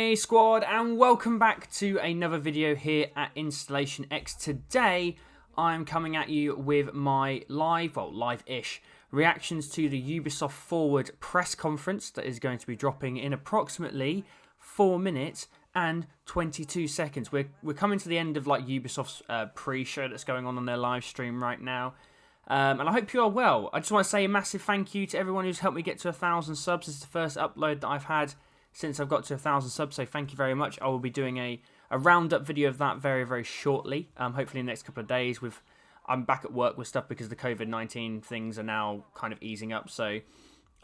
Hey squad, and welcome back to another video here at InstallationX. Today I'm coming at you with my live-ish reactions to the Ubisoft Forward press conference that is going to be dropping in approximately 4 minutes and 22 seconds. We're coming to the end of like Ubisoft's pre-show that's going on their live stream right now. And I hope you are well. I just want to say a massive thank you to everyone who's helped me get to 1,000 subs. This is the first upload that I've had since I've got to 1,000 subs, so thank you very much. I will be doing a roundup video of that very, very shortly. Hopefully in the next couple of days. I'm back at work with stuff because the COVID-19 things are now kind of easing up, so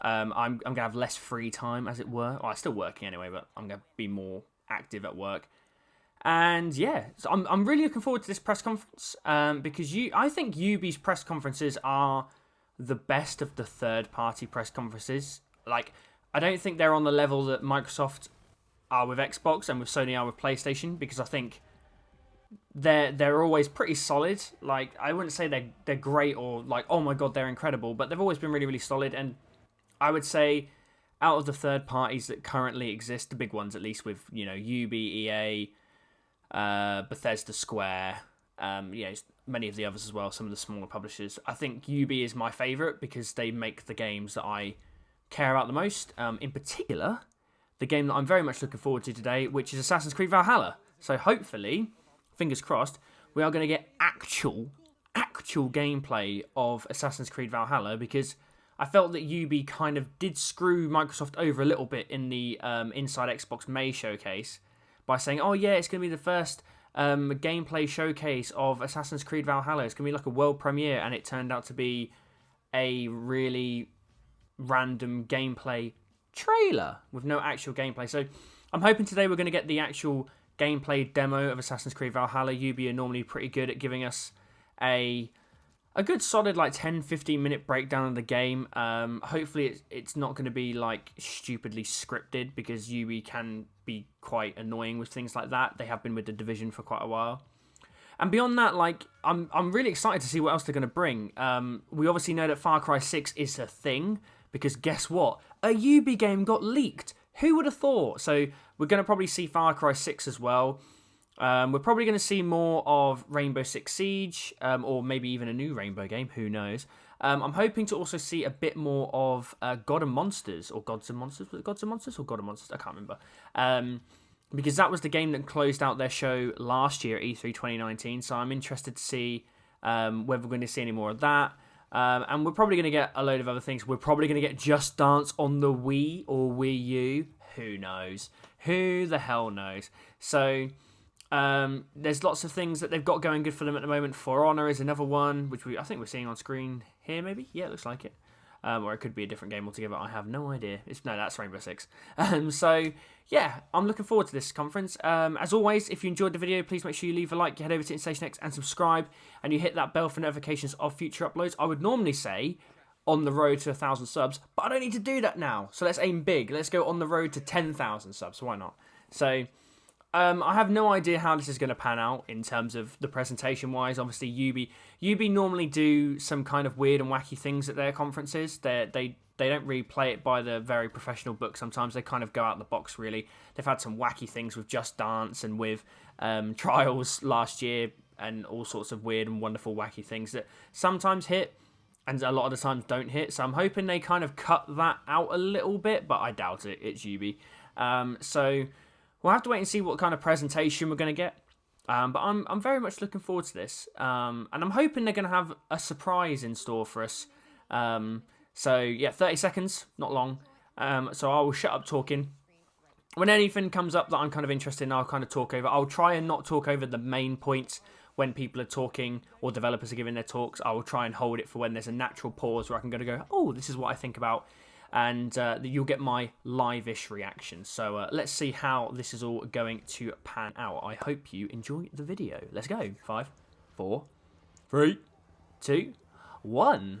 I'm going to have less free time, as it were. Well, I'm still working anyway, but I'm going to be more active at work. And yeah, so I'm really looking forward to this press conference because I think Ubi's press conferences are the best of the third-party press conferences. Like, I don't think they're on the level that Microsoft are with Xbox and with Sony are with PlayStation, because I think they're always pretty solid. Like, I wouldn't say they're great or like, oh my god, they're incredible, but they've always been really, really solid. And I would say out of the third parties that currently exist, the big ones at least, with, you know, Ubi, EA, Bethesda, Square, many of the others as well, some of the smaller publishers, I think Ubi is my favourite because they make the games that I care about the most. In particular, the game that I'm very much looking forward to today, which is Assassins Creed Valhalla. So hopefully, fingers crossed, we are going to get actual gameplay of Assassin's Creed Valhalla, because I felt that Ubi kind of did screw Microsoft over a little bit in the Inside Xbox May showcase by saying, oh yeah, it's going to be the first gameplay showcase of Assassin's Creed Valhalla. It's going to be like a world premiere, and it turned out to be a really random gameplay trailer with no actual gameplay. So I'm hoping today we're going to get the actual gameplay demo of Assassin's Creed Valhalla. Ubi are normally pretty good at giving us a good solid like 10-15 minute breakdown of the game. Hopefully it's not going to be like stupidly scripted, because Ubi can be quite annoying with things like that. They have been with The Division for quite a while. And beyond that, like, I'm really excited to see what else they're going to bring. We obviously know that Far Cry 6 is a thing, because guess what? A Ubi game got leaked. Who would have thought? So we're going to probably see Far Cry 6 as well. We're probably going to see more of Rainbow Six Siege, or maybe even a new Rainbow game. Who knows? I'm hoping to also see a bit more of God and Monsters, or Gods and Monsters. Was it Gods and Monsters or God and Monsters? I can't remember. Because that was the game that closed out their show last year at E3 2019. So I'm interested to see whether we're going to see any more of that. And we're probably going to get a load of other things. We're probably going to get Just Dance on the Wii or Wii U. Who knows? Who the hell knows? So there's lots of things that they've got going good for them at the moment. For Honor is another one, which I think we're seeing on screen here, maybe? Yeah, it looks like it. Or it could be a different game altogether. I have no idea. No, that's Rainbow Six. So, yeah, I'm looking forward to this conference. As always, if you enjoyed the video, please make sure you leave a like, you head over to InstallationX and subscribe, and you hit that bell for notifications of future uploads. I would normally say on the road to 1,000 subs, but I don't need to do that now. So let's aim big. Let's go on the road to 10,000 subs. Why not? So I have no idea how this is going to pan out in terms of the presentation-wise. Obviously, Ubi normally do some kind of weird and wacky things at their conferences. They don't really play it by the very professional book. Sometimes they kind of go out the box, really. They've had some wacky things with Just Dance and with Trials last year, and all sorts of weird and wonderful wacky things that sometimes hit and a lot of the times don't hit. So I'm hoping they kind of cut that out a little bit, but I doubt it. It's Ubi. So we'll have to wait and see what kind of presentation we're going to get. But I'm very much looking forward to this. And I'm hoping they're going to have a surprise in store for us. So, yeah, 30 seconds, not long. So I will shut up talking. When anything comes up that I'm kind of interested in, I'll kind of talk over. I'll try and not talk over the main points when people are talking or developers are giving their talks. I will try and hold it for when there's a natural pause where I can go, oh, this is what I think about. And you'll get my live-ish reaction. So let's see how this is all going to pan out. I hope you enjoy the video. Let's go. 5, 4, 3, 2, 1.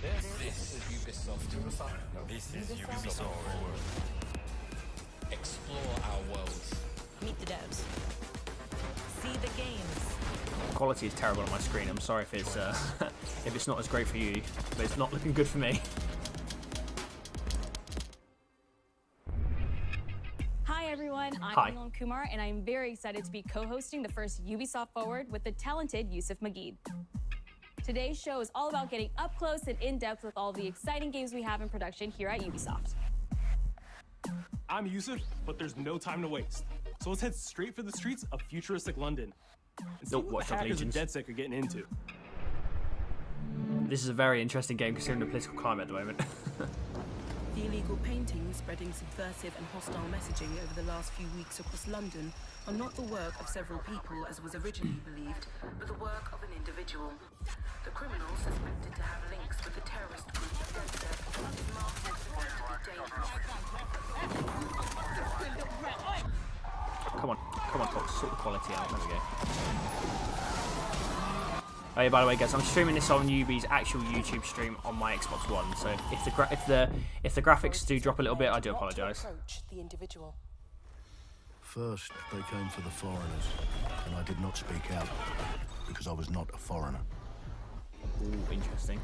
This is Ubisoft. This is Ubisoft Forward. Explore our worlds. Meet the devs. See the games. Quality is terrible on my screen. I'm sorry if it's if it's not as great for you, but it's not looking good for me. Hi everyone, I'm Hi. Elon Kumar, and I'm very excited to be co-hosting the first Ubisoft Forward with the talented Yusuf Mageed. Today's show is all about getting up close and in-depth with all the exciting games we have in production here at Ubisoft. I'm Yusuf, but there's no time to waste. So let's head straight for the streets of futuristic London and see what the Watchdogs hackers Legions. of DedSec are getting into. This is a very interesting game considering the political climate at the moment. The illegal paintings spreading subversive and hostile messaging over the last few weeks across London are not the work of several people as was originally believed, but the work of an individual. The criminal suspected to have links with the terrorist group DedSec is marked as dangerous. Come on, Fox, sort the quality out. There we go. Oh yeah, by the way, guys, I'm streaming this on Ubi's actual YouTube stream on my Xbox One. So if the graphics do drop a little bit, I do apologise. The individual. First, they came for the foreigners, and I did not speak out because I was not a foreigner. Ooh, interesting.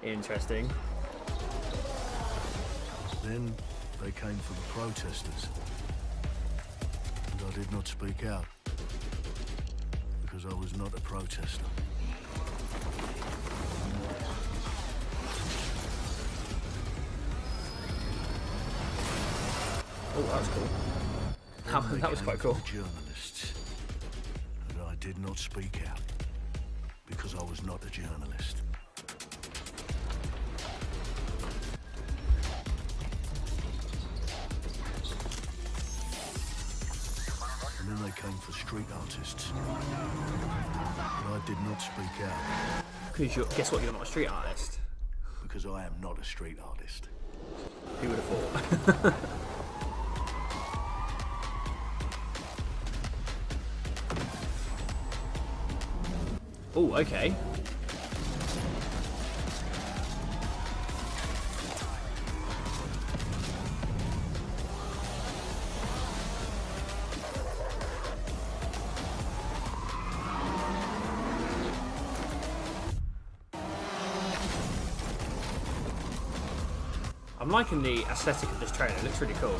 Interesting. Then they came for the protesters, and I did not speak out because I was not a protester. Oh, that was cool. That was quite cool. The journalists, and I did not speak out because I was not a journalist. And then they came for street artists, and I did not speak out Because guess what? You're not a street artist. because I am not a street artist. Who would have thought? Oh, okay. I'm liking the aesthetic of this trailer. It looks really cool.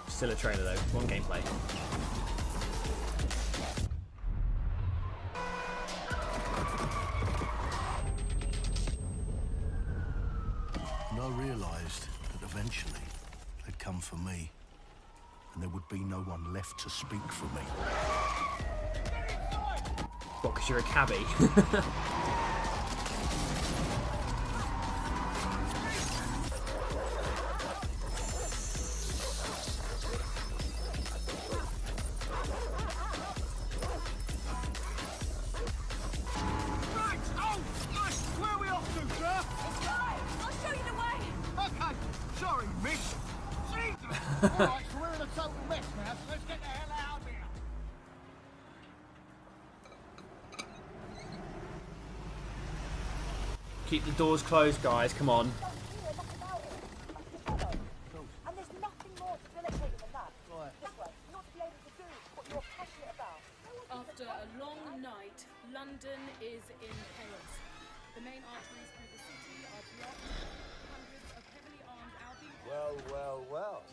Still a trailer though. One gameplay. And I realised that eventually they'd come for me, and there would be no one left to speak for me. What, because you're a cabbie? Alright, so we're in a total mess now, so let's get the hell out of here. Keep the doors closed, guys. Come on. And there's nothing more debilitating than that. This way, not to be able to do what you're passionate about. After a long night, London is in chaos. The main arteries through the city are blocked. Hundreds of heavily armed Albion. Well.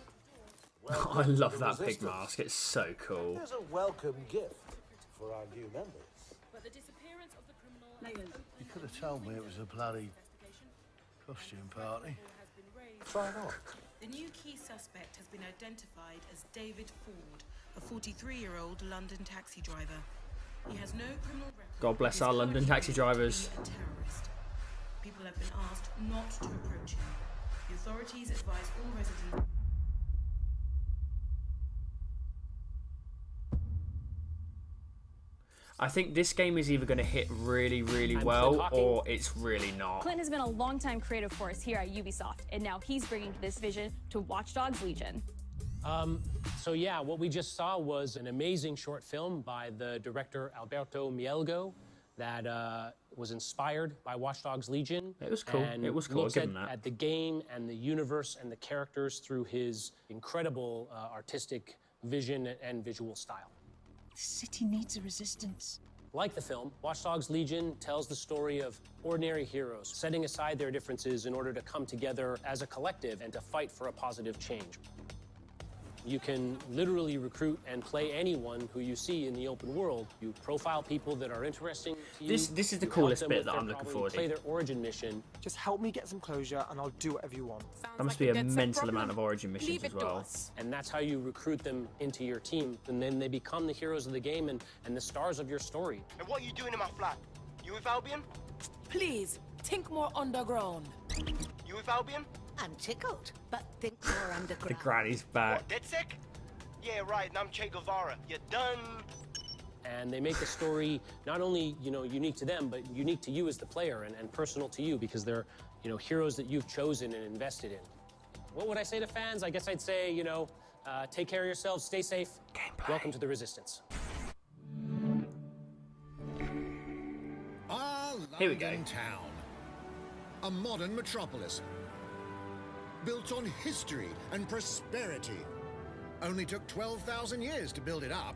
I love that pig mask. It's so cool. Here's a welcome gift for our new members. But the disappearance of the criminal You could have told me it was a bloody costume party. has been raised. Try not. The new key suspect has been identified as David Ford, a 43-year-old London taxi driver. He has no criminal record. God bless He's our London currently taxi believed to drivers. be a terrorist. People have been asked not to approach him. The authorities advise all residents. I think this game is either going to hit really, really well, or it's really not. Clint has been a longtime creative force here at Ubisoft, and now he's bringing this vision to Watchdogs Legion. So yeah, what we just saw was an amazing short film by the director Alberto Mielgo that was inspired by Watchdogs Legion. It was cool. And It was cool, I'll looks give him that. at the game and the universe and the characters through his incredible artistic vision and visual style. The city needs a resistance. Like the film, Watchdogs Legion tells the story of ordinary heroes setting aside their differences in order to come together as a collective and to fight for a positive change. You can literally recruit and play anyone who you see in the open world. You profile people that are interesting to you. This is the You help coolest them bit with that their I'm looking problem, forward to. Play their origin mission. Just help me get some closure and I'll do whatever you want. That must be a mental amount of origin missions as well. And that's how you recruit them into your team. And then they become the heroes of the game and the stars of your story. And what are you doing in my flat? You with Albion? Please, think more underground. You with Albion? I'm tickled, but think more The underground. granny's back. What, DedSec? Yeah, right, and I'm Che Guevara. You're done. And they make the story not only, unique to them, but unique to you as the player and personal to you because they're, heroes that you've chosen and invested in. What would I say to fans? I guess I'd say, take care of yourselves, stay safe. Gameplay. Welcome to the Resistance. Here we go. London town. A modern metropolis. Built on history and prosperity. Only took 12,000 years to build it up,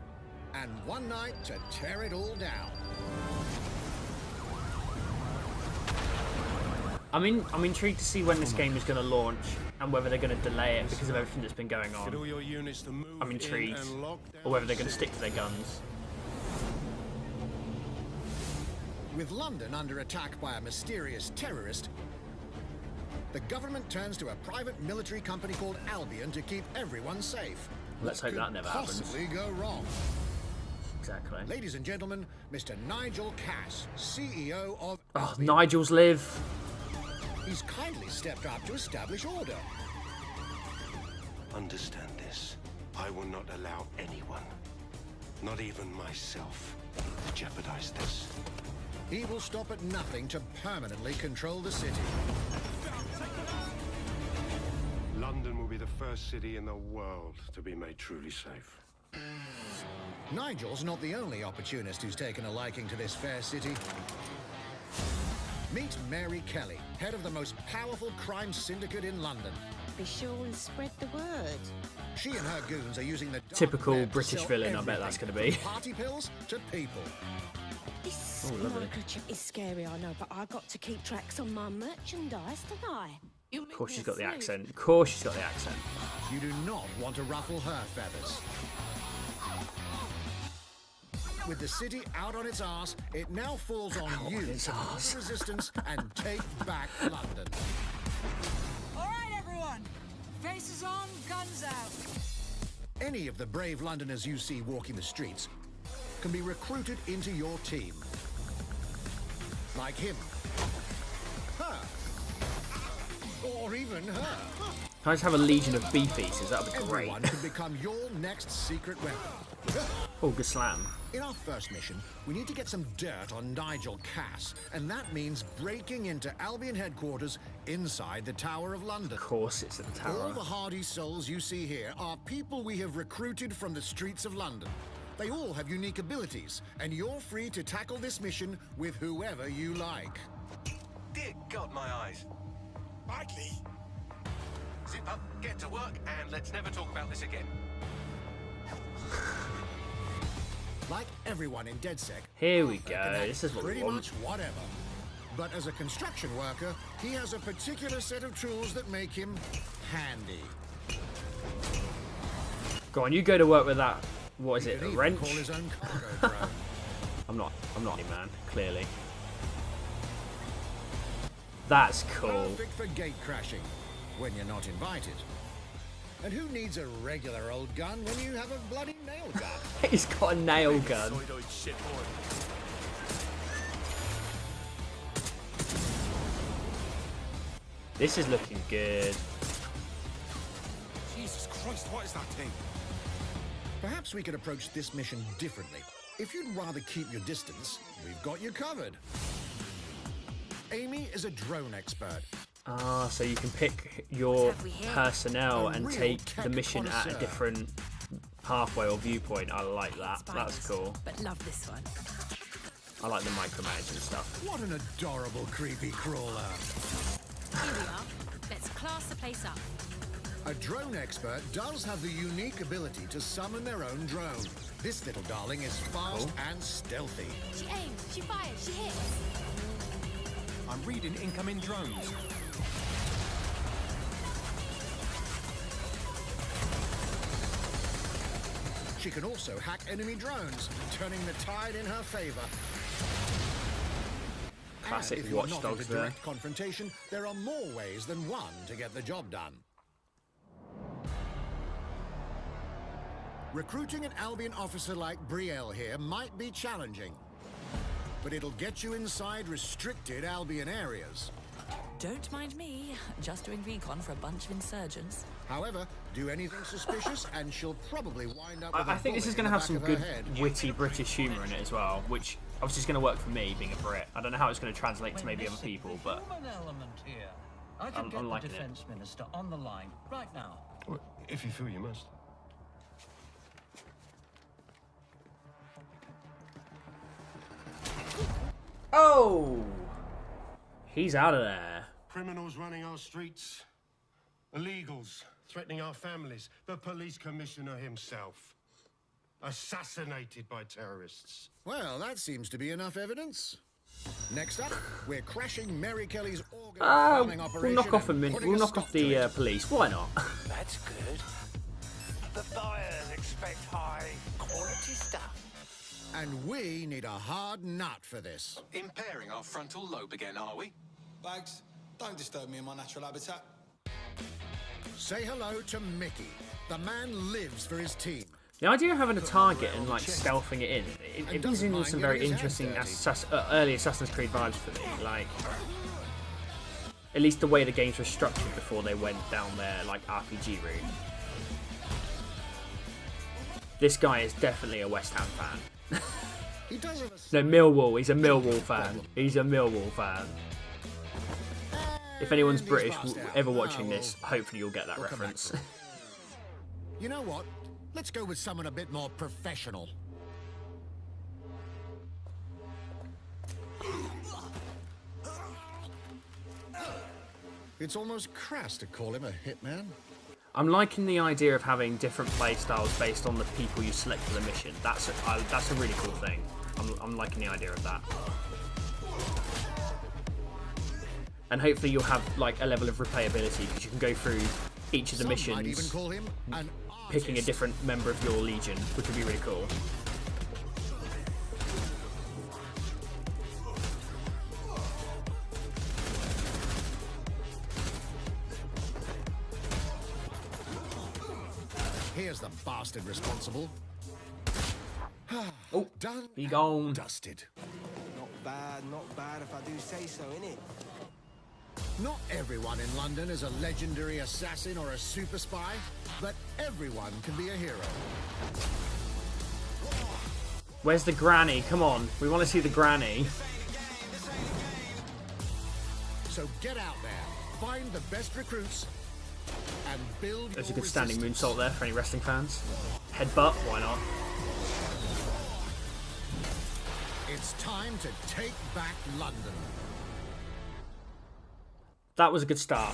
and one night to tear it all down. I'm intrigued to see when this game is going to launch and whether they're going to delay it because of everything that's been going on. I'm intrigued. Or whether they're going to stick to their guns. With London under attack by a mysterious terrorist, the government turns to a private military company called Albion to keep everyone safe. Let's hope that never happens. Possibly go wrong. Exactly. Ladies and gentlemen, Mr. Nigel Cass, CEO of Oh, Albion. Nigel's live. He's kindly stepped up to establish order. Understand this. I will not allow anyone, not even myself, to jeopardize this. He will stop at nothing to permanently control the city. London will be the first city in the world to be made truly safe. Nigel's not the only opportunist who's taken a liking to this fair city. Meet Mary Kelly, head of the most powerful crime syndicate in London. Be sure and spread the word. She and her goons are using the dark Typical web to British sell villain, I bet that's everything, gonna be. from party pills to people. This lovely. microchip is scary, I know, but I got to keep tracks on my merchandise, don't I? Of course she's got the accent. Of course she's got the accent. You do not want to ruffle her feathers. With the city out on its arse, it now falls on you to its mount arse. the resistance and take back London. All right, everyone. Faces on, guns out. Any of the brave Londoners you see walking the streets can be recruited into your team. Like him. Her. Or even her. Can I just have a legion of beef eaters? That would be great. Everyone can become your next secret weapon. Oh, good slam. In our first mission, we need to get some dirt on Nigel Cass, and that means breaking into Albion headquarters inside the Tower of London. Of course it's in the All tower. the hardy souls you see here are people we have recruited from the streets of London. They all have unique abilities, and you're free to tackle this mission with whoever you like. Dear God, my eyes. Badly. Zip up, get to work, and let's never talk about this again. Like everyone in DedSec, Here we Arthur go. can act This is what we pretty want. much whatever. But as a construction worker, he has a particular set of tools that make him handy. Go on, you go to work with that. What is He it? could A even wrench? call his own cargo drone. I'm not a man. Clearly. That's cool. Perfect for gate crashing, when you're not invited. And who needs a regular old gun when you have a bloody nail gun? He's got a nail gun. This is looking good. Jesus Christ, what is that thing? Perhaps we could approach this mission differently. If you'd rather keep your distance, we've got you covered. Amy is a drone expert. Ah, so you can pick your personnel and take the mission at a different pathway or viewpoint. I like that. That's cool. But love this one. I like the micromanaging stuff. What an adorable creepy crawler. Here we are. Let's class the place up. A drone expert does have the unique ability to summon their own drone. This little darling is fast and stealthy. She aims, she fires, she hits. I'm reading incoming drones. She can also hack enemy drones, turning the tide in her favor. Classic And if you're not Watchdogs into there. direct confrontation, there are more ways than one to get the job done. Recruiting an Albion officer like Brielle here might be challenging, but it'll get you inside restricted Albion areas. Don't mind me, just doing recon for a bunch of insurgents. However, do anything suspicious and she'll probably wind up with I think this is going to have some good, witty British humour in it as well, which obviously is going to work for me, being a Brit. I don't know how it's going to translate to maybe other people, but Human element here. I can get I'm the liking it. defense minister on the line right now. Well, if you feel you must. Oh! He's out of there. Criminals running our streets. Illegals threatening our families. The police commissioner himself. Assassinated by terrorists. Well, that seems to be enough evidence. Next up, we're crashing Mary Kelly's organ farming We'll operation. knock off and putting a the stop to it. police. Why not? That's good. The buyers expect high quality stuff. And we need a hard nut for this. Impairing our frontal lobe again, are we? Bags, don't disturb me in my natural habitat. Say hello to Mickey. The man lives for his team. The idea of having a target and like stealthing it in, it brings in some very interesting early Assassin's Creed vibes for me. Like, at least the way the games were structured before they went down their like RPG route. This guy is definitely a West Ham fan. He does have No, Millwall. He's a Millwall fan. He's a Millwall fan. If anyone's British ever watching this, hopefully you'll get that reference. You know what? Let's go with someone a bit more professional. It's almost crass to call him a hitman. I'm liking the idea of having different play styles based on the people you select for the mission. That's a really cool thing. I'm liking the idea of that. And hopefully you'll have like a level of replayability because you can go through each of the missions, might even call him an picking a different member of your legion, which would be really cool. Here's the bastard responsible. Oh, done. Be gone. Dusted. Not bad if I do say so, innit? Not everyone in London is a legendary assassin or a super spy, but everyone can be a hero. Where's the granny? Come on, we want to see the granny. So get out there, find the best recruits, and build There's a your good standing resistance. moonsault there for any wrestling fans. Headbutt, why not? It's time to take back London. That was a good start.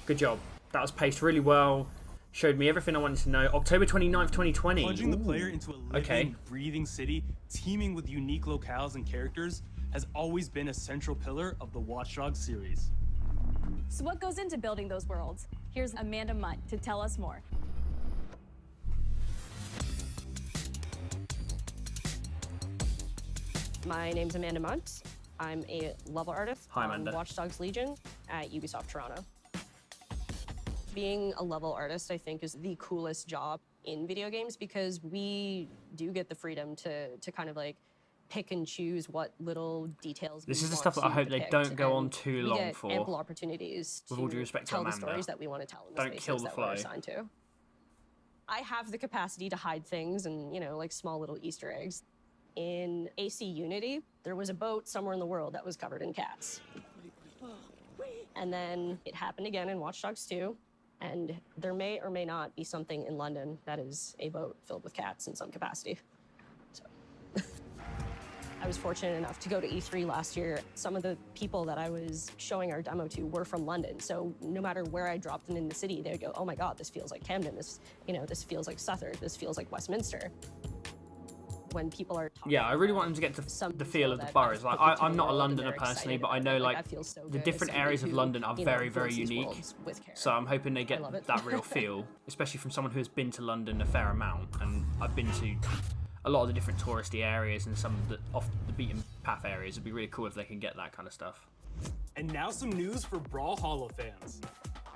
Good job. That was paced really well. Showed me everything I wanted to know. October 29th, 2020. Plunging the player into a living, Okay. breathing city, teeming with unique locales and characters, has always been a central pillar of the Watchdogs series. So what goes into building those worlds? Here's Amanda Munt to tell us more. My name's Amanda Munt. I'm a level artist Hi, on Amanda. Watchdogs Legion at Ubisoft Toronto. Being a level artist, I think, is the coolest job in video games because we do get the freedom to kind of like pick and choose what little details This we is the want stuff that I to hope they depict, don't go on and too we long get for. ample opportunities With to all due respect to tell the Amanda, stories that we want to tell in the don't spaces kill the that we're flow. assigned to. I have the capacity to hide things and, you know, like small little Easter eggs. In AC Unity, there was a boat somewhere in the world that was covered in cats. And then it happened again in Watch Dogs 2, and there may or may not be something in London that is a boat filled with cats in some capacity. I was fortunate enough to go to E3 last year. Some of the people that I was showing our demo to were from London. So no matter where I dropped them in the city, they would go, oh my God, this feels like Camden. This, this feels like Southwark. This feels like Westminster. When people are talking, yeah, I really want them to get to the feel of the boroughs. Like, I'm not a Londoner personally, but I know like the different areas of London are very, very unique. So I'm hoping they get that real feel, especially from someone who has been to London a fair amount. And I've been to a lot of the different touristy areas and some of the off the beaten path areas. It'd be really cool if they can get that kind of stuff. And now some news for Brawlhalla fans.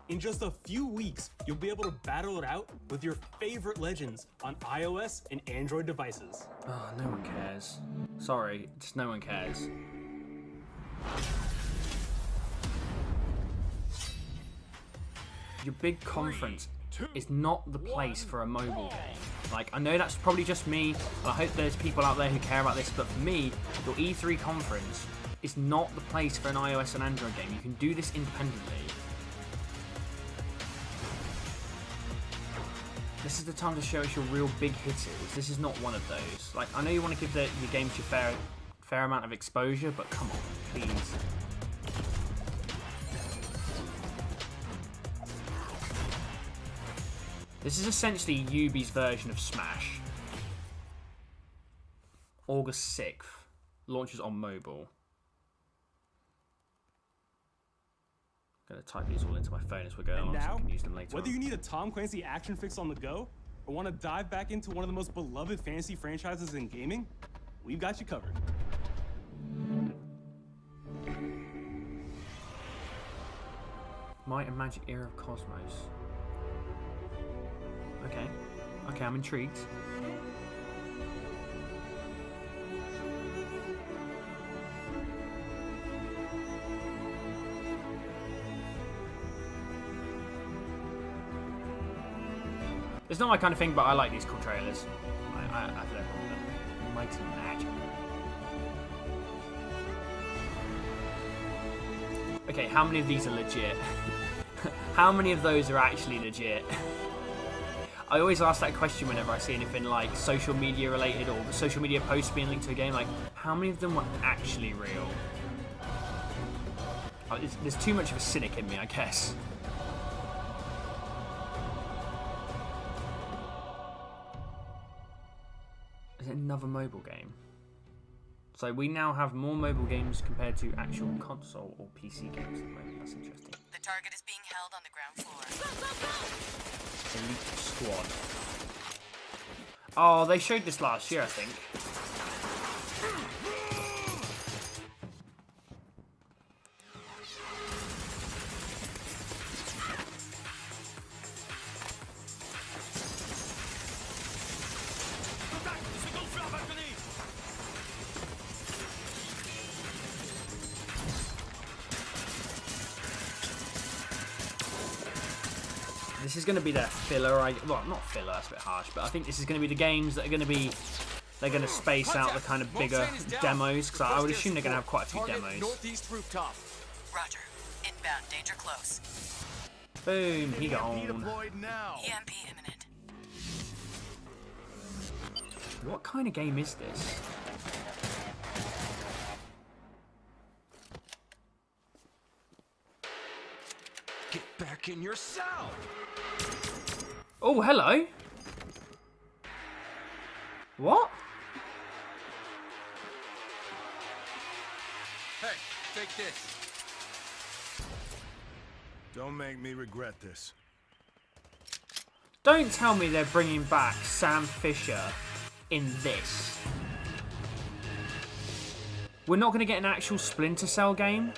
In just a few weeks, you'll be able to battle it out with your favorite legends on iOS and Android devices. Oh, no one cares. Sorry, just no one cares. Your big conference is not the place for a mobile game. Like, I know that's probably just me, and I hope there's people out there who care about this, but for me, your E3 conference is not the place for an iOS and Android game. You can do this independently. This is the time to show us your real big hitters. This is not one of those. Like, I know you want to give your games your fair amount of exposure, but come on, please. This is essentially Ubi's version of Smash. August 6th. Launches on mobile. I'm going to type these all into my phone as we're going on, so I can use them later whether on. you need a Tom Clancy action fix on the go, or want to dive back into one of the most beloved fantasy franchises in gaming, we've got you covered. Might and Magic Era of Cosmos. Okay. Okay, I'm intrigued. It's not my kind of thing, but I like these cool trailers. I have no problem with them. Might and Magic. Okay, how many of these are legit? How many of those are actually legit? I always ask that question whenever I see anything like social media related or social media posts being linked to a game. Like, how many of them were actually real? Oh, there's too much of a cynic in me, I guess. Is it another mobile game? So we now have more mobile games compared to actual console or PC games at the moment. That's interesting. The target is being held on the ground floor. Elite Squad. Oh, they showed this last year, I think. This is going to be their filler, well, not filler, that's a bit harsh, but I think this is going to be the games that are going to be, they're going to space out the kind of bigger demos, because I would assume they're going to have quite a few demos. Northeast rooftop. Roger. Inbound, danger close. Boom, he gone. EMP imminent. What kind of game is this? Get back in your cell. Oh, hello. What? Hey, take this. Don't make me regret this. Don't tell me they're bringing back Sam Fisher in this. We're not going to get an actual Splinter Cell game?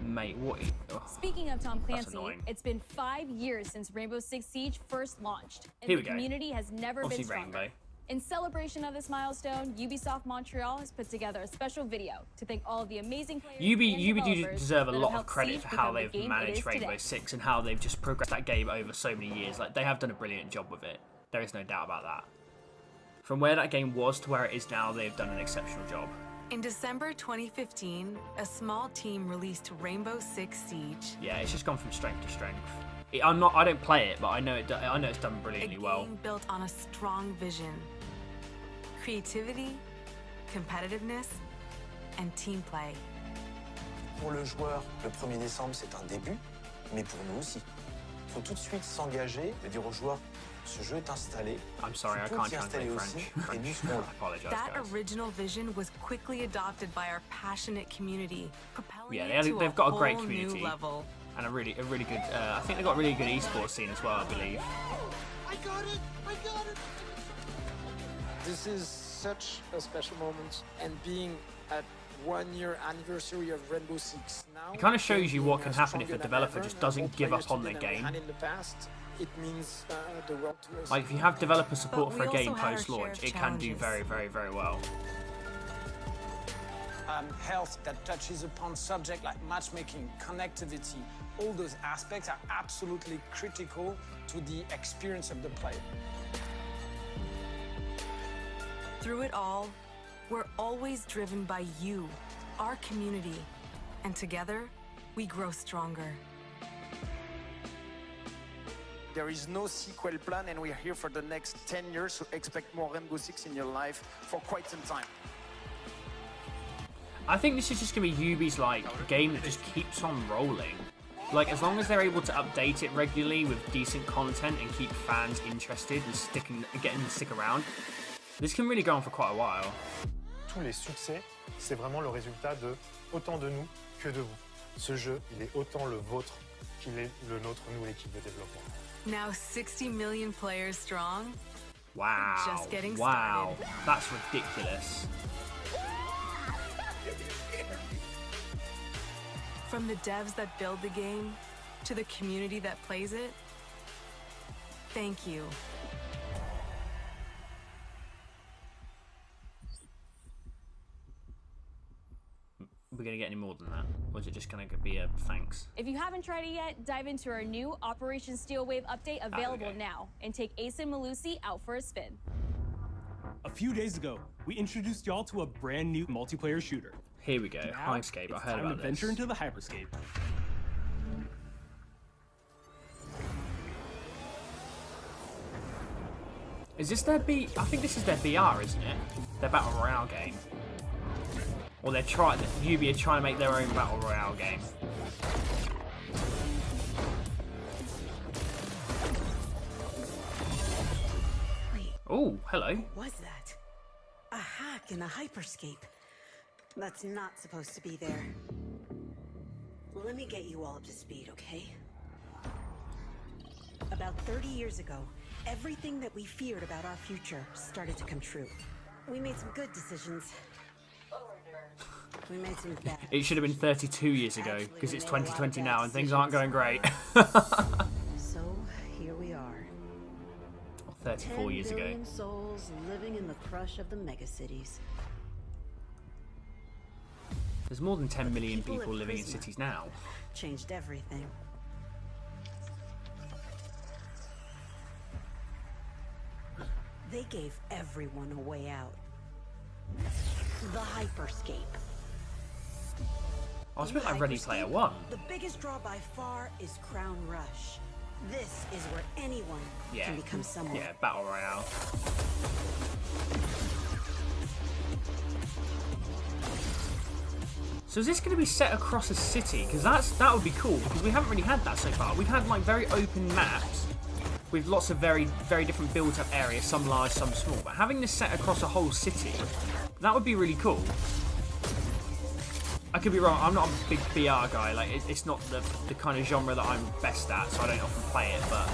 Mate, what? Oh, Speaking of Tom Clancy, it's been 5 years since Rainbow Six Siege first launched, and Here the we go. community has never Obviously been stronger. Rainbow. In celebration of this milestone, Ubisoft Montreal has put together a special video to thank all of the amazing players and Ubi do developers deserve a that have lot of helped credit Siege for how become the they've game it managed is Rainbow today. Six and how they've just progressed that game over so many years. Like, they have done a brilliant job with it. There is no doubt about that. From where that game was to where it is now, they've done an exceptional job. In December 2015, a small team released Rainbow Six Siege. Yeah, it's just gone from strength to strength. I don't play it, but I know it's done brilliantly well. A game built on a strong vision, creativity, competitiveness, and team play. Pour le joueur, le 1er décembre, c'est un début, mais pour nous aussi. Il faut tout de suite s'engager et dire aux joueurs, ce jeu est installé. I'm sorry, I can't translate French. Et nous serons là. I apologize, That guys. original vision was quickly adopted by our passionate community, propelling Yeah, it to they've got a great whole community new level. and a really good. I think they've got a really good esports scene as well, I believe. I got it! I got it! This is such a special moment, and being at 1 year anniversary of Rainbow Six now, It kind of shows you what can being happen if a stronger than developer ever, just doesn't more give up players on their today than we game. had in the past. It means the world to us. Like, if you have developer support But for a we game also had our post-launch, share of it can do challenges. very well. Health that touches upon subjects like matchmaking, connectivity, all those aspects are absolutely critical to the experience of the player. Through it all, we're always driven by you, our community, and together, we grow stronger. There is no sequel plan, and we're here for the next 10 years, so expect more Rainbow Six in your life for quite some time. I think this is just going to be Ubi's like game that just keeps on rolling. Like, as long as they're able to update it regularly with decent content and keep fans interested and getting them to stick around, this can really go on for quite a while. Tous les succès, c'est vraiment le résultat de autant de nous que de vous. Ce jeu, il est autant le vôtre qu'il est le nôtre, nous, l'équipe de développement. Now 60 million players strong. Wow. Just getting wow. started. That's ridiculous. From the devs that build the game to the community that plays it, thank you. We're going to get any more than that? Or is it just going to be a thanks? If you haven't tried it yet, dive into our new Operation Steel Wave update available now and take Ace and Malusi out for a spin. A few days ago, we introduced y'all to a brand new multiplayer shooter. Here we go. Now, Hyperscape. I it's heard time about to venture this. into the Hyperscape. Is this their B? I think this is their BR, isn't it? Their Battle Royale game. Or they're Ubi are trying to make their own Battle Royale game. Oh, hello. What was that? A hack in a hyperscape. That's not supposed to be there. Let me get you all up to speed, okay? About 30 years ago, everything that we feared about our future started to come true. We made some good decisions. We made some bad. It should have been 32 years ago, because it's 2020 now and things aren't going great. So, here we are. 34 years 10 ago. billion souls living in the crush of the megacities. There's more than 10 million People people at living in Prisma cities now. Changed everything. They gave everyone a way out. The hyperscape. Oh, it's a bit like Ready Player One. The biggest draw by far is Crown Rush. This is where anyone Yeah. can become someone. Yeah, Battle Royale. So is this going to be set across a city? Because that would be cool, because we haven't really had that so far. We've had like very open maps with lots of very different built-up areas, some large, some small. But having this set across a whole city, that would be really cool. I could be wrong. I'm not a big BR guy. Like it's not the kind of genre that I'm best at, so I don't often play it. But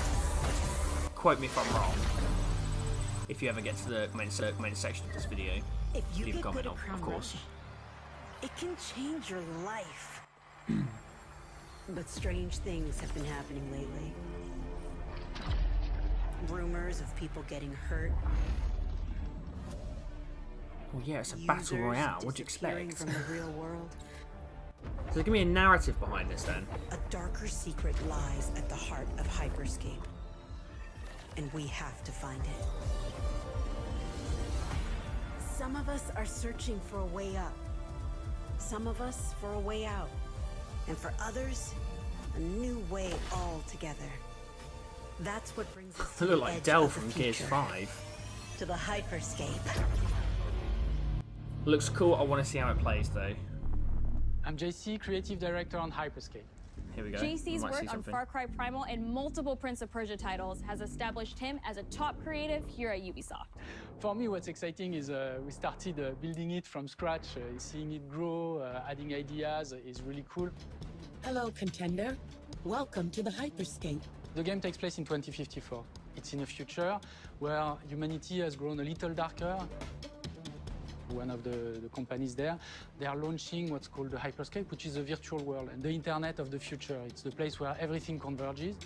quote me if I'm wrong. If you ever get to the comment section of this video, If you leave a get comment, good at Crown of course. Rush, it can change your life. But strange things have been happening lately. Rumors of people getting hurt. Well, yeah, it's a battle Users royale. What do you disappearing expect? from the real world. So there's gonna be a narrative behind this then. A darker secret lies at the heart of Hyperscape. And we have to find it. Some of us are searching for a way up. Some of us for a way out. And for others, a new way altogether. That's what brings us to They look the like edge Dell of the from Gears future. 5. To the Hyperscape. Looks cool. I want to see how it plays though. I'm JC, Creative Director on Hyperscape. Here we go. JC's work on Far Cry Primal and multiple Prince of Persia titles has established him as a top creative here at Ubisoft. For me, what's exciting is we started building it from scratch. Seeing it grow, adding ideas is really cool. Hello, contender. Welcome to the Hyperscape. The game takes place in 2054. It's in a future where humanity has grown a little darker. One of the companies there, they are launching what's called the Hyperscape, which is a virtual world and the internet of the future. It's the place where everything converges.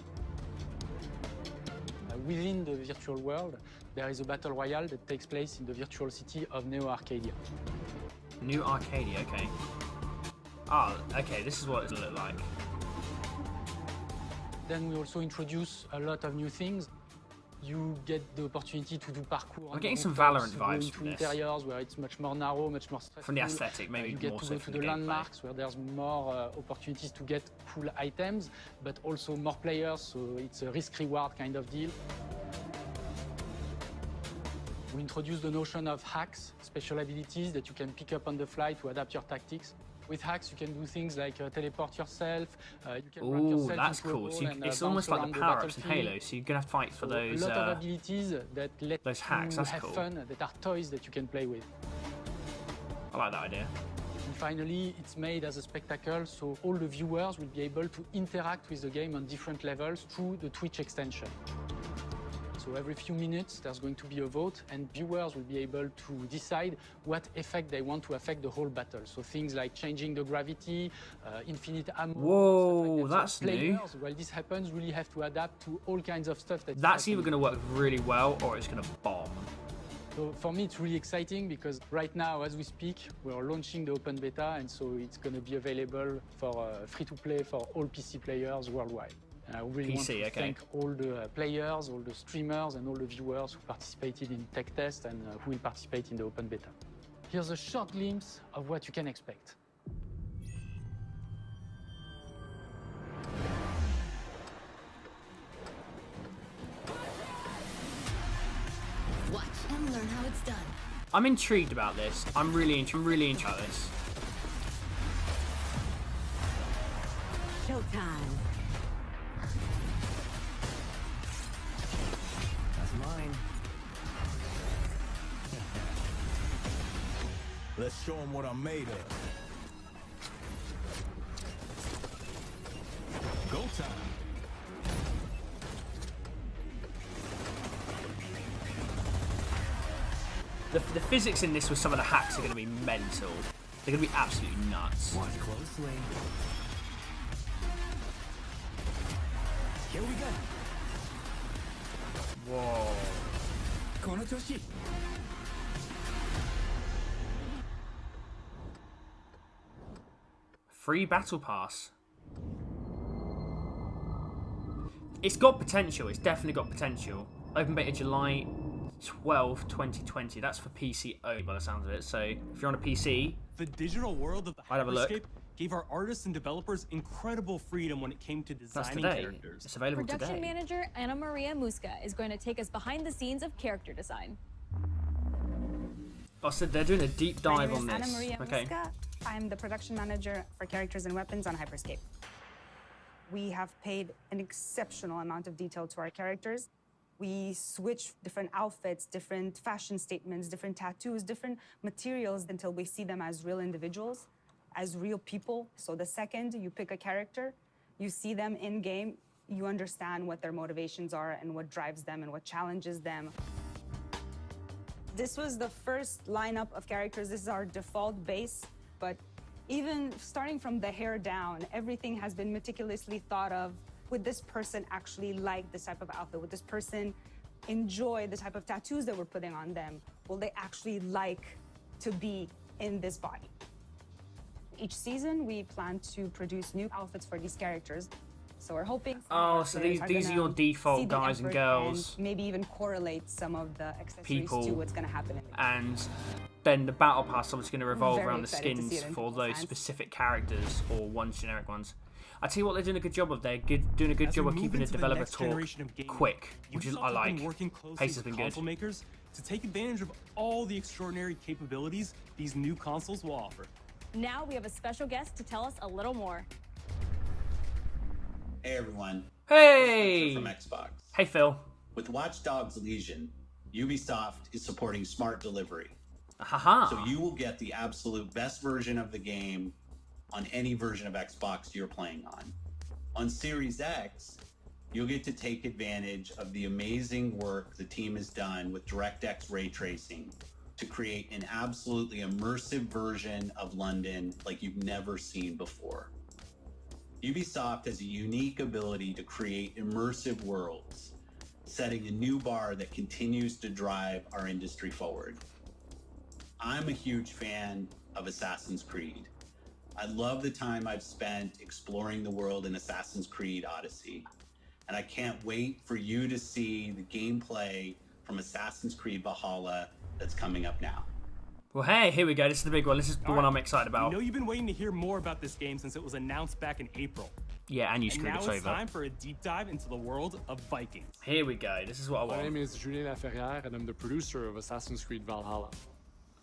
Within the virtual world, there is a battle royale that takes place in the virtual city of Neo Arcadia. New Arcadia, okay. Ah, okay, this is what it'll look like. Then we also introduce a lot of new things. You get the opportunity to do parkour. I'm getting some Valorant vibes from this. Interiors where it's much more narrow, much more stressful. From the aesthetic, maybe you get more to so go from to the gameplay. landmarks where there's more opportunities to get cool items, but also more players, so it's a risk-reward kind of deal. We introduce the notion of hacks, special abilities that you can pick up on the fly to adapt your tactics. With hacks, you can do things like teleport yourself. You can wrap Ooh, yourself that's into a cool. ball So and, it's bounce almost like around the power-ups in battlefield. Halo, so you're going to have to fight for those... A lot of abilities that let those hacks, you that's have cool. fun, that are toys that you can play with. I like that idea. And finally, it's made as a spectacle, so all the viewers will be able to interact with the game on different levels through the Twitch extension. So every few minutes, there's going to be a vote, and viewers will be able to decide what effect they want to affect the whole battle. So things like changing the gravity, infinite ammo. Whoa, stuff like that. that's so new. players, while this happens, really have to adapt to all kinds of stuff. That's either going to work really well or it's going to bomb. So for me, it's really exciting because right now, as we speak, we're launching the open beta, and so it's going to be available for free-to-play for all PC players worldwide. And I really want to thank all the players, all the streamers, and all the viewers who participated in tech test and who will participate in the open beta. Here's a short glimpse of what you can expect. Watch and learn how it's done. I'm intrigued about this. I'm really intrigued about this. Showtime. That's mine. Let's show them what I'm made of. Go time. The physics in this with some of the hacks are going to be mental. They're going to be absolutely nuts. Watch closely. Here we go. Whoa. Konotoshi. Free battle pass. It's got potential. It's definitely got potential. Open beta July 12, 2020. That's for PC only by the sounds of it. So if you're on a PC, The digital world of the I'd have a look. Hyperscape gave our artists and developers incredible freedom when it came to designing today. characters. It's available Production today. manager Anna Maria Muska is going to take us behind the scenes of character design. I said they're doing a deep My dive name on is Anna this. Maria Okay. Muska. I'm the production manager for characters and weapons on Hyperscape. We have paid an exceptional amount of detail to our characters. We switch different outfits, different fashion statements, different tattoos, different materials until we see them as real individuals, as real people. So the second you pick a character, you see them in game, you understand what their motivations are and what drives them and what challenges them. This was the first lineup of characters. This is our default base, but even starting from the hair down, everything has been meticulously thought of. Would this person actually like this type of outfit? Would this person enjoy the type of tattoos that we're putting on them? Will they actually like to be in this body? Each season, we plan to produce new outfits for these characters. So we're hoping. Oh, so these are your default guys and girls. And maybe even correlate some of the accessories People. to what's going to happen in the game. And then the battle pass is obviously going to revolve Very around the excited to see skins it in for people's those hands. specific characters or ones generic ones. I tell you what, they're doing a good job of. They're doing a good job of keeping the developer talk quick, which is I like. Pace has been good. Makers to take advantage of all the extraordinary capabilities these new consoles will offer. Now we have a special guest to tell us a little more. Hey everyone. Hey! From Xbox. Hey Phil. With Watchdogs Legion, Ubisoft is supporting smart delivery. Haha. So you will get the absolute best version of the game on any version of Xbox you're playing on. On Series X, you'll get to take advantage of the amazing work the team has done with DirectX ray tracing to create an absolutely immersive version of London like you've never seen before. Ubisoft has a unique ability to create immersive worlds, setting a new bar that continues to drive our industry forward. I'm a huge fan of Assassin's Creed. I love the time I've spent exploring the world in Assassin's Creed Odyssey, and I can't wait for you to see the gameplay from Assassin's Creed Valhalla that's coming up now. Well, hey, here we go. This is the big one. This is the one I'm excited about. I know you've been waiting to hear more about this game since it was announced back in April. Yeah, and you screwed us over. Now it's time for a deep dive into the world of Vikings. Here we go. This is what I want. My name is Julien Laferrière, and I'm the producer of Assassin's Creed Valhalla.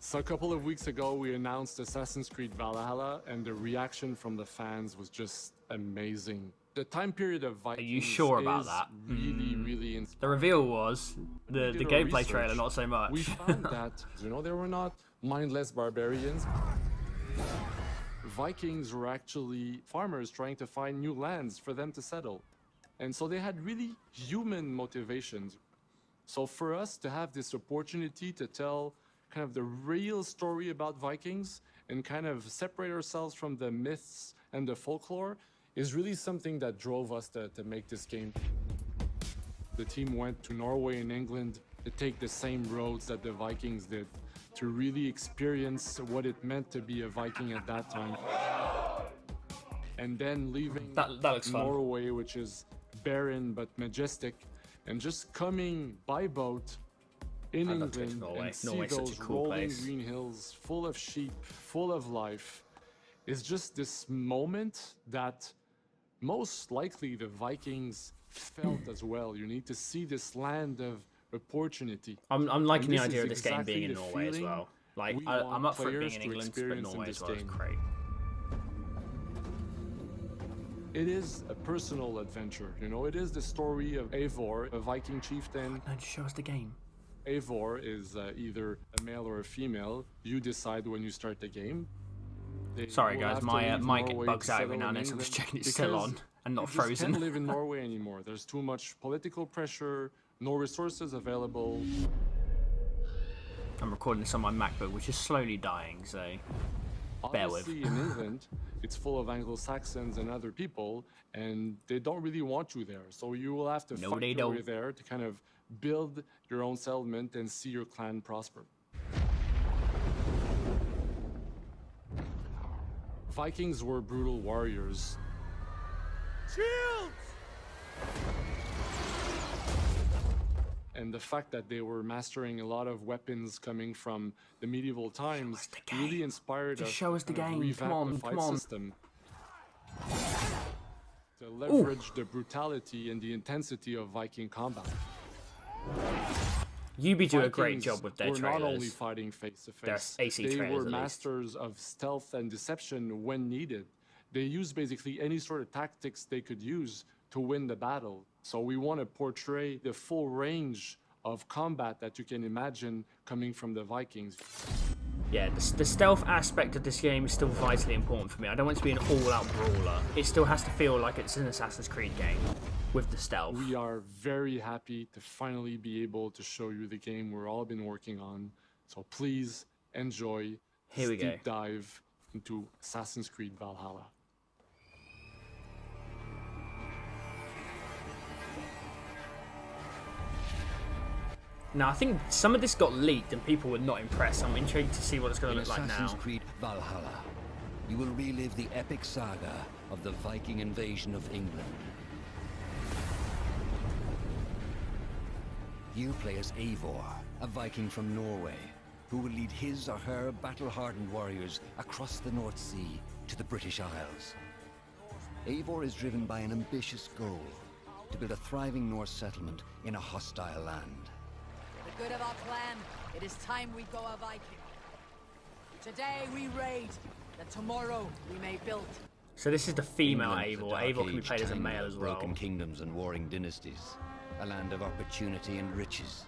So a couple of weeks ago, we announced Assassin's Creed Valhalla, and the reaction from the fans was just amazing. The time period of Vikings. Are you sure about that? Really inspiring. The reveal was the gameplay trailer, not so much. We found that they were not mindless barbarians. Vikings were actually farmers trying to find new lands for them to settle, and so they had really human motivations. So for us to have this opportunity to tell kind of the real story about Vikings and kind of separate ourselves from the myths and the folklore is really something that drove us to make this game. The team went to Norway and England to take the same roads that the Vikings did, to really experience what it meant to be a Viking at that time. And then leaving that looks Norway, which is barren but majestic, and just coming by boat in England and see those rolling green hills full of sheep, full of life, is just this moment that most likely the Vikings felt as well. You need to see this land of opportunity. I'm liking the idea of this game being in Norway as well. Like, I'm up for it being in England, but Norway as well is great. It is a personal adventure, it is the story of Eivor, a Viking chieftain. No, just show us the game. Eivor is either a male or a female. You decide when you start the game. Sorry guys, my mic bugs out every now and then, so I'm just checking it's still on and not frozen. You can't live in Norway anymore. There's too much political pressure, no resources available. I'm recording this on my MacBook, which is slowly dying, so bear with. Obviously, in England, it's full of Anglo-Saxons and other people, and they don't really want you there. So you will have to fight your way there to kind of build your own settlement and see your clan prosper. Vikings were brutal warriors. Shields! And the fact that they were mastering a lot of weapons coming from the medieval times really inspired us to show us the game. revamp the fight system. To leverage the brutality and the intensity of Viking combat. Ubi do a great job with their trailers. trailers. Not only fighting face to face, they were masters of stealth and deception when needed. They used basically any sort of tactics they could use to win the battle. So we want to portray the full range of combat that you can imagine coming from the Vikings. Yeah, the stealth aspect of this game is still vitally important for me. I don't want it to be an all-out brawler. It still has to feel like it's an Assassin's Creed game with the stealth. We are very happy to finally be able to show you the game we've all been working on. So please enjoy this deep dive into Assassin's Creed Valhalla. Now, I think some of this got leaked and people were not impressed. I'm intrigued to see what it's going to look like now. Assassin's Creed Valhalla, you will relive the epic saga of the Viking invasion of England. You play as Eivor, a Viking from Norway, who will lead his or her battle-hardened warriors across the North Sea to the British Isles. Eivor is driven by an ambitious goal, to build a thriving Norse settlement in a hostile land. For the good of our clan, it is time we go a Viking. Today we raid, that tomorrow we may build. So this is the female England, Eivor. the dark Eivor can be age played as a time male of as well. broken kingdoms and warring dynasties, a land of opportunity and riches.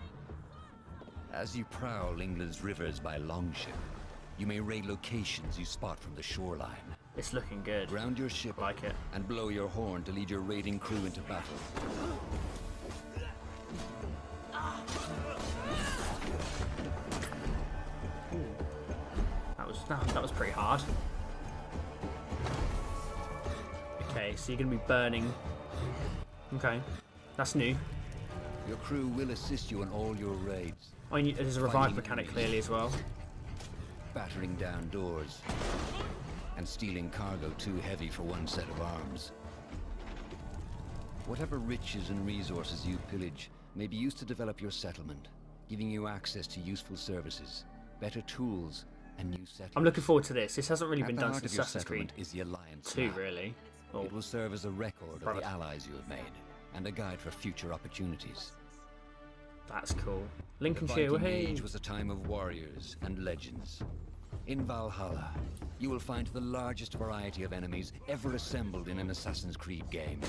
As you prowl England's rivers by longship, you may raid locations you spot from the shoreline. It's looking good. Ground your ship like it, and blow your horn to lead your raiding crew into battle. That was pretty hard. Okay, so you're gonna be burning. Okay, that's new. Your crew will assist you on all your raids. Oh, and there's a revive mechanic clearly as well. Battering down doors and stealing cargo too heavy for one set of arms. Whatever riches and resources you pillage may be used to develop your settlement, giving you access to useful services, better tools, and new settlers. I'm looking forward to this. This hasn't really been done At the since heart of your Assassin's Creed settlement is the Alliance 2, map. really. Oh. It will serve as a record of the allies you have made, and a guide for future opportunities. That's cool. The Lincolnshire, Viking hey. Age was a time of warriors and legends. In Valhalla, you will find the largest variety of enemies ever assembled in an Assassin's Creed game.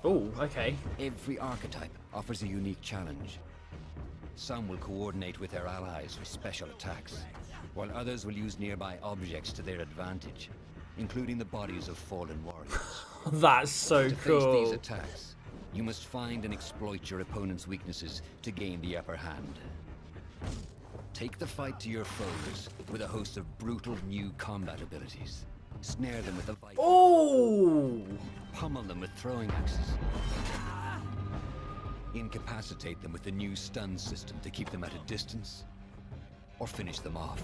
Oh, okay. Every archetype offers a unique challenge. Some will coordinate with their allies for special attacks, while others will use nearby objects to their advantage, including the bodies of fallen warriors. That's so to cool. face these attacks, you must find and exploit your opponent's weaknesses to gain the upper hand. Take the fight to your foes with a host of brutal new combat abilities. Snare them with a Viking. Oh! Pummel them with throwing axes. Incapacitate them with the new stun system to keep them at a distance, or finish them off.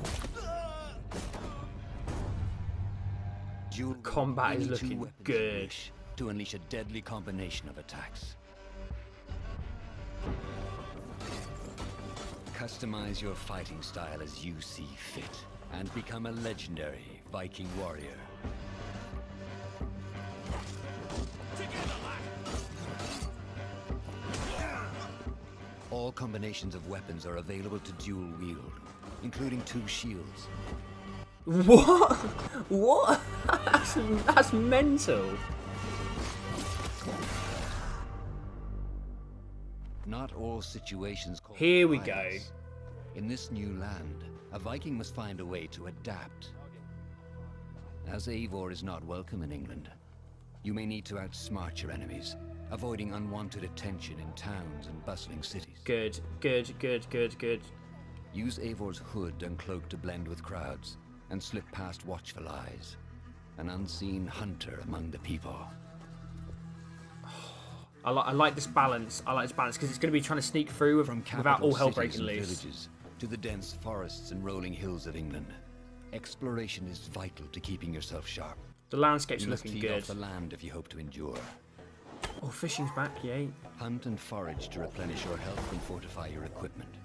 Dual combat is any two looking weapons you good. wish to unleash a deadly combination of attacks. Customize your fighting style as you see fit, and become a legendary Viking warrior. All combinations of weapons are available to dual wield, including 2 shields. What? What? That's mental. Not all situations call Here for we go. violence. In this new land, a Viking must find a way to adapt. As Eivor is not welcome in England, you may need to outsmart your enemies, avoiding unwanted attention in towns and bustling cities. Good, good, good, good, good. Use Eivor's hood and cloak to blend with crowds, and slip past watchful eyes, an unseen hunter among the people. I like this balance. I like this balance because it's going to be trying to sneak through without all hell breaking cities and loose. villages to the dense forests and rolling hills of England, exploration is vital to keeping yourself sharp. The landscape's You must looking feed good. off the land if you hope to endure. Oh, fishing's back, yay. Hunt and forage to replenish your health and fortify your equipment.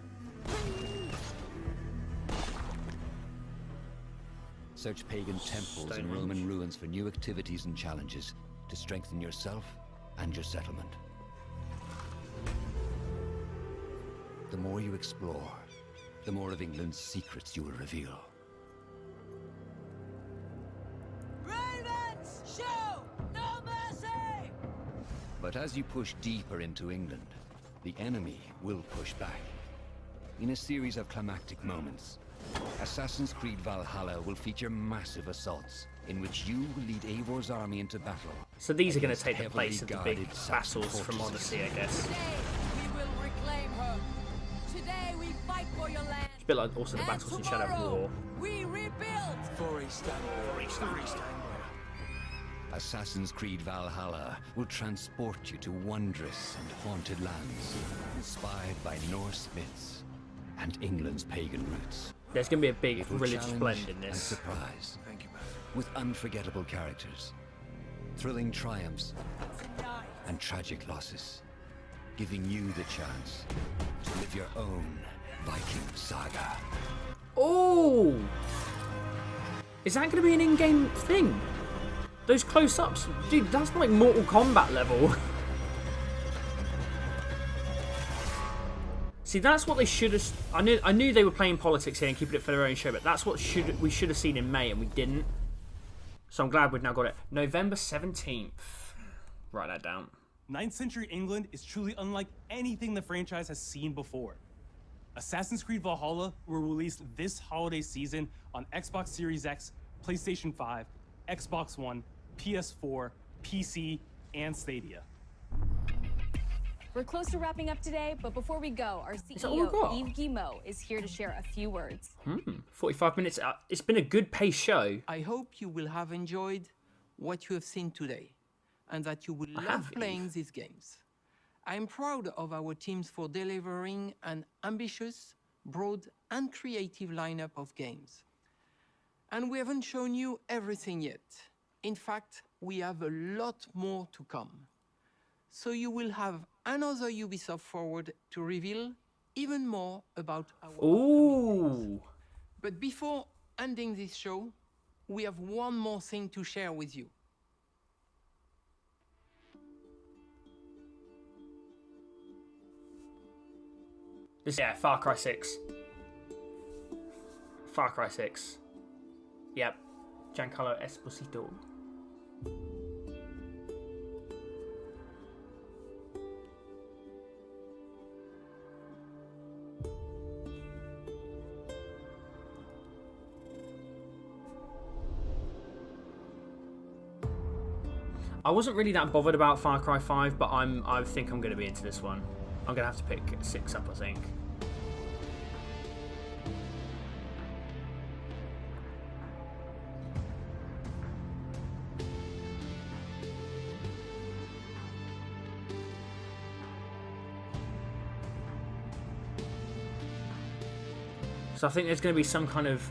Search pagan temples and Roman ruins for new activities and challenges to strengthen yourself and your settlement. The more you explore, the more of England's secrets you will reveal. Ravens, show no mercy! But as you push deeper into England, the enemy will push back. In a series of climactic moments, Assassin's Creed Valhalla will feature massive assaults in which you will lead Eivor's army into battle. So these are going to against take the heavily place of the guarded big Saxon battles from fortresses. Odyssey, I guess. We will reclaim her. Today we fight for your land. It's a bit like also the battles in Shadow of War. We rebuild. For Istanbul. Assassin's Creed Valhalla will transport you to wondrous and haunted lands, inspired by Norse myths and England's pagan roots. There's going to be a big It will religious challenge blend in and this. surprise. With unforgettable characters, thrilling triumphs, and tragic losses, giving you the chance to live your own Viking saga. Oh! Is that going to be an in-game thing? Those close-ups, dude, that's like Mortal Kombat level. See, that's what they should have. I knew they were playing politics here and keeping it for their own show, but that's what we should have seen in May, and we didn't. So I'm glad we've now got it. November 17th. Write that down. 9th century England is truly unlike anything the franchise has seen before. Assassin's Creed Valhalla will release this holiday season on Xbox Series X, PlayStation 5, Xbox One, PS4, PC, and Stadia. We're close to wrapping up today, but before we go, our CEO, Yves Guillemot, is here to share a few words. 45 minutes. It's been a good pace show. I hope you will have enjoyed what you have seen today, and that you will love playing these games. I'm proud of our teams for delivering an ambitious, broad, and creative lineup of games. And we haven't shown you everything yet. In fact, we have a lot more to come. So you will have another Ubisoft Forward to reveal even more about our upcoming games. But before ending this show, we have one more thing to share with you. Yeah, Far Cry 6. Far Cry 6. Yep. Giancarlo Esposito. I wasn't really that bothered about Far Cry 5, but I think I'm going to be into this one. I'm going to have to pick 6 up, I think. So I think there's going to be some kind of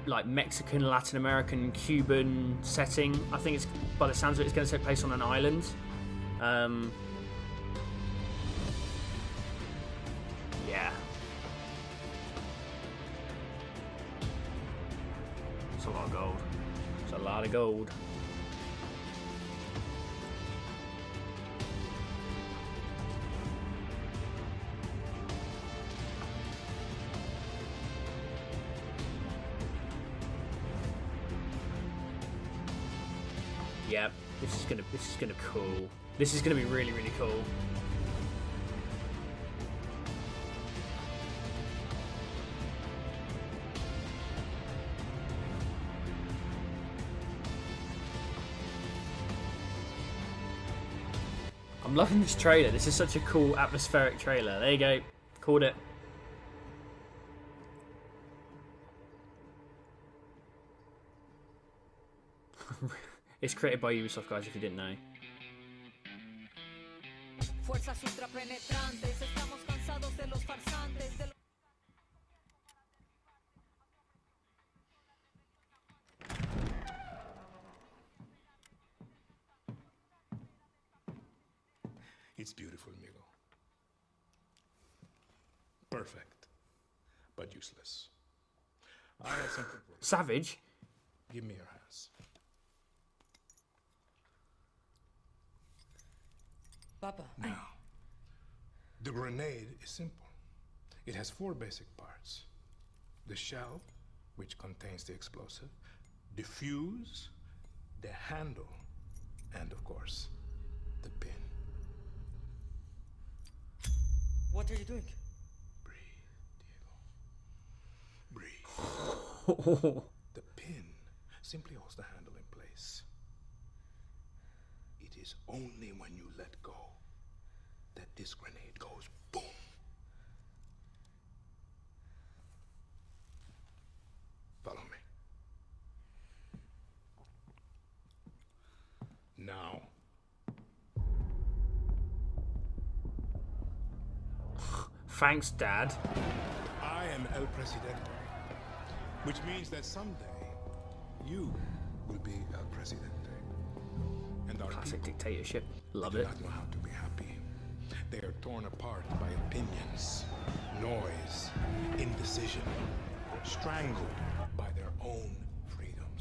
like Mexican, Latin American, Cuban setting. I think it's, by the sounds of it, it's going to take place on an island. Yeah. It's a lot of gold. It's a lot of gold. Yep, this is gonna cool. This is gonna be really, really cool. I'm loving this trailer. This is such a cool atmospheric trailer. There you go. Called it. It's created by Ubisoft, guys, if you didn't know. It's beautiful, Miguel. Perfect, but useless. I have something for you. Savage? Give me your hands. Papa. Now, the grenade is simple. It has 4 basic parts. The shell, which contains the explosive, the fuse, the handle, and of course, the pin. What are you doing? Breathe. The pin simply holds the handle in place. It is only when you let go that this grenade goes boom. Follow me. Now. Thanks, Dad. I am El Presidente, which means that someday you will be El Presidente. And our classic dictatorship. Love do it. not know how to be happy. They are torn apart by opinions, noise, indecision, strangled by their own freedoms.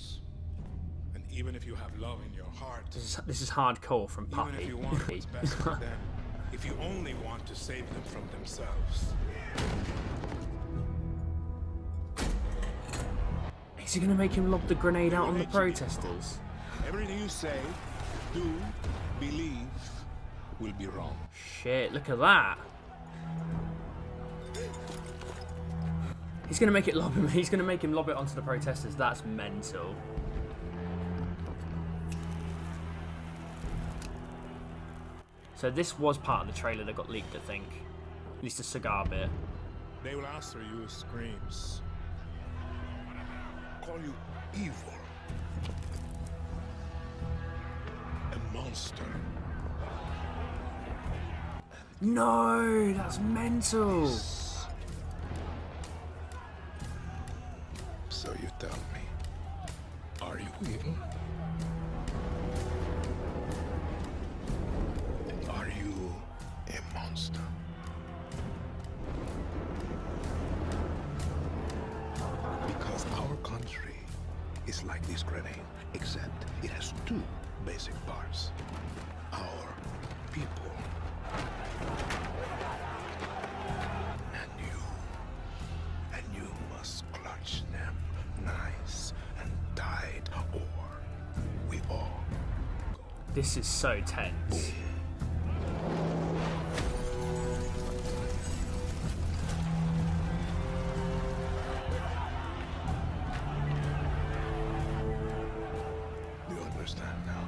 Even if you have love in your heart. This is hardcore from Puppy. Even if you want what's best for them. If you only want to save them from themselves. Is he going to make him lob the grenade out on the protesters? Everything you say, do, believe, will be wrong. Shit, look at that. He's going to make it lob him. He's going to make him lob it onto the protesters. That's mental. So this was part of the trailer that got leaked, I think. At least the cigar bit. They will answer you with screams. Call you evil. A monster. No, that's mental. So you tell me, are you evil? Are you a monster? Because our country is like this grenade, except it has two basic parts. Our people. And you must clutch them nice and tight, or we all go. This is so tense. You understand now?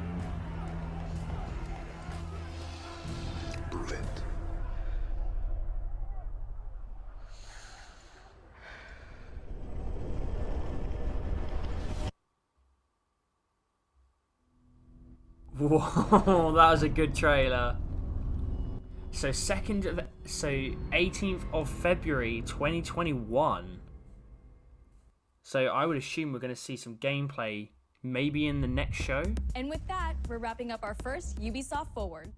Prove it. Whoa, that was a good trailer. So 18th of February 2021. So I would assume we're going to see some gameplay maybe in the next show. And with that, we're wrapping up our first Ubisoft Forward.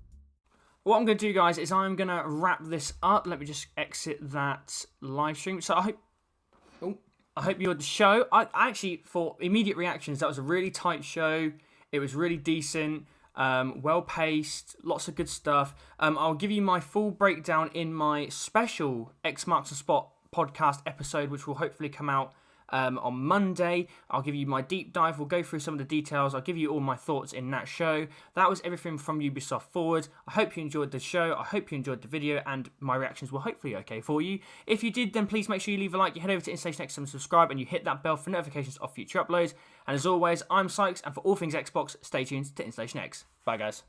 What I'm going to do, guys, is I'm going to wrap this up. Let me just exit that live stream. So I hope you enjoyed the show. I actually, for immediate reactions, that was a really tight show. It was really decent, well-paced, lots of good stuff. I'll give you my full breakdown in my special X Marks the Spot podcast episode, which will hopefully come out on Monday. I'll give you my deep dive. We'll go through some of the details. I'll give you all my thoughts in that show. That was everything from Ubisoft Forward. I hope you enjoyed the show. I hope you enjoyed the video, and my reactions were hopefully okay for you. If you did, then please make sure you leave a like. You head over to InstallationX and subscribe, and you hit that bell for notifications of future uploads. And as always, I'm Sykes, and for all things Xbox, stay tuned to InstallationX. Bye, guys.